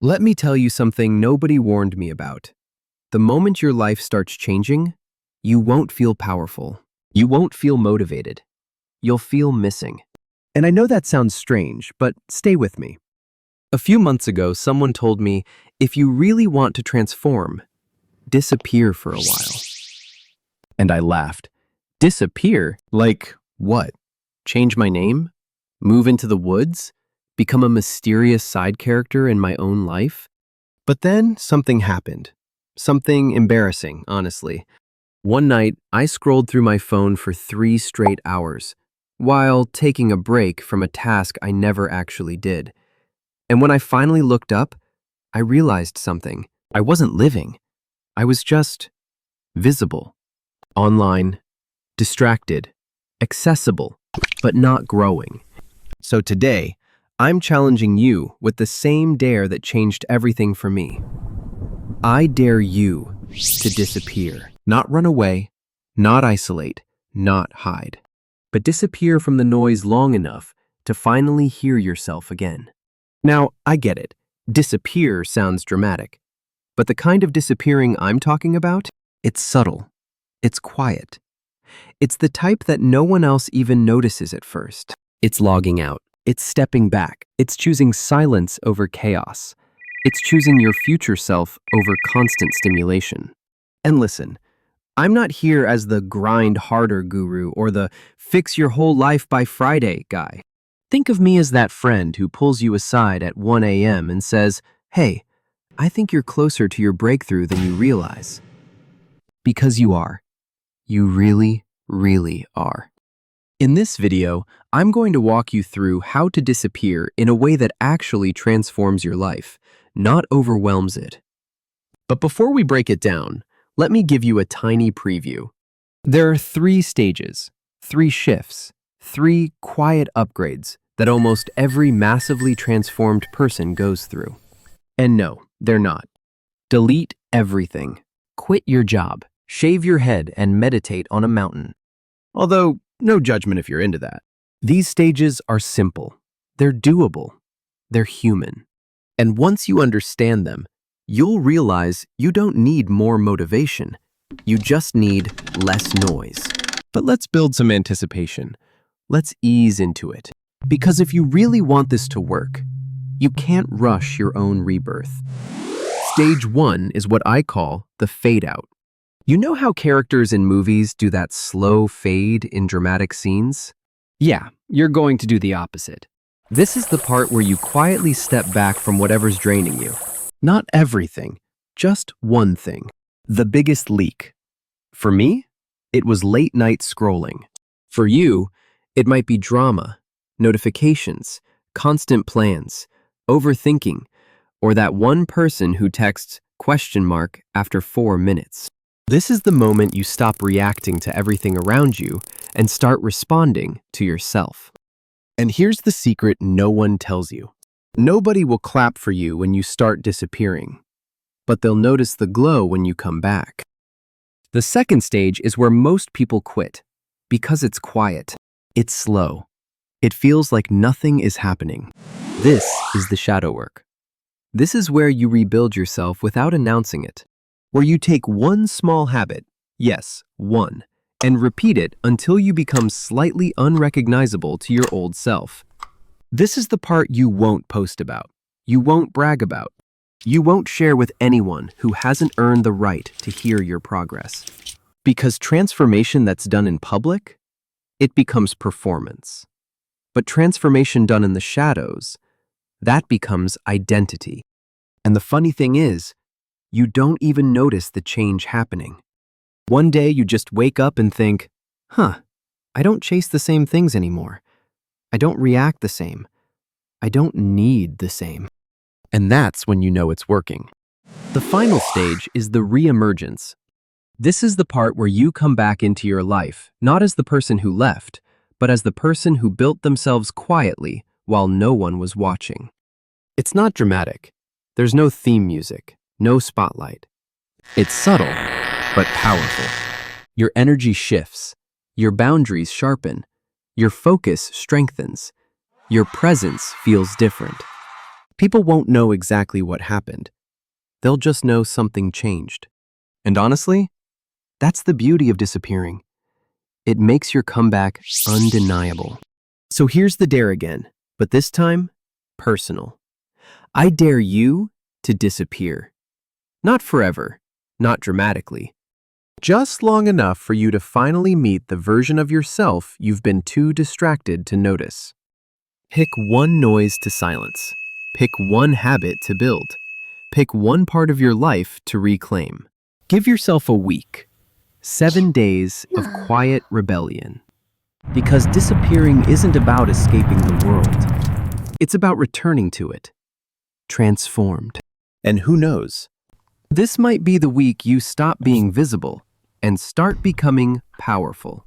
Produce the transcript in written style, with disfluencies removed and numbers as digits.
Let me tell you something nobody warned me about. The moment your life starts changing, you won't feel powerful. You won't feel motivated. You'll feel missing. And I know that sounds strange, but stay with me. A few months ago, someone told me, if you really want to transform, disappear for a while. And I laughed. Disappear? Like what? Change my name? Move into the woods? Become a mysterious side character in my own life? But then something happened. Something embarrassing, honestly. One night, I scrolled through my phone for 3 straight hours, while taking a break from a task I never actually did. And when I finally looked up, I realized something. I wasn't living. I was just visible, online, distracted, accessible, but not growing. So today, I'm challenging you with the same dare that changed everything for me. I dare you to disappear. Not run away, not isolate, not hide, but disappear from the noise long enough to finally hear yourself again. Now, I get it. Disappear sounds dramatic. But the kind of disappearing I'm talking about, it's subtle. It's quiet. It's the type that no one else even notices at first. It's logging out. It's stepping back. It's choosing silence over chaos. It's choosing your future self over constant stimulation. And listen, I'm not here as the grind harder guru or the fix your whole life by Friday guy. Think of me as that friend who pulls you aside at 1 a.m. and says, "Hey, I think you're closer to your breakthrough than you realize." Because you are. You really, really are. In this video, I'm going to walk you through how to disappear in a way that actually transforms your life, not overwhelms it. But before we break it down, let me give you a tiny preview. There are 3 stages, 3 shifts, 3 quiet upgrades that almost every massively transformed person goes through. And no, they're not. Delete everything. Quit your job, shave your head, and meditate on a mountain. Although, no judgment if you're into that. These stages are simple. They're doable. They're human. And once you understand them, you'll realize you don't need more motivation. You just need less noise. But let's build some anticipation. Let's ease into it. Because if you really want this to work, you can't rush your own rebirth. Stage 1 is what I call the fade out. You know how characters in movies do that slow fade in dramatic scenes? Yeah, you're going to do the opposite. This is the part where you quietly step back from whatever's draining you. Not everything, just one thing. The biggest leak. For me, it was late night scrolling. For you, it might be drama, notifications, constant plans, overthinking, or that one person who texts ? After 4 minutes. This is the moment you stop reacting to everything around you and start responding to yourself. And here's the secret no one tells you. Nobody will clap for you when you start disappearing, but they'll notice the glow when you come back. The second stage is where most people quit, because it's quiet, it's slow. It feels like nothing is happening. This is the shadow work. This is where you rebuild yourself without announcing it, where you take one small habit, yes, one, and repeat it until you become slightly unrecognizable to your old self. This is the part you won't post about, you won't brag about, you won't share with anyone who hasn't earned the right to hear your progress. Because transformation that's done in public, it becomes performance. But transformation done in the shadows, that becomes identity. And the funny thing is, you don't even notice the change happening. One day you just wake up and think, I don't chase the same things anymore. I don't react the same. I don't need the same. And that's when you know it's working. The final stage is the re-emergence. This is the part where you come back into your life, not as the person who left, but as the person who built themselves quietly while no one was watching. It's not dramatic. There's no theme music, no spotlight. It's subtle, but powerful. Your energy shifts, your boundaries sharpen, your focus strengthens, your presence feels different. People won't know exactly what happened. They'll just know something changed. And honestly, that's the beauty of disappearing. It makes your comeback undeniable. So here's the dare again, but this time, personal. I dare you to disappear. Not forever, not dramatically. Just long enough for you to finally meet the version of yourself you've been too distracted to notice. Pick one noise to silence. Pick one habit to build. Pick one part of your life to reclaim. Give yourself a week, 7 days of quiet rebellion. Because disappearing isn't about escaping the world. It's about returning to it, transformed. And who knows? This might be the week you stop being visible and start becoming powerful.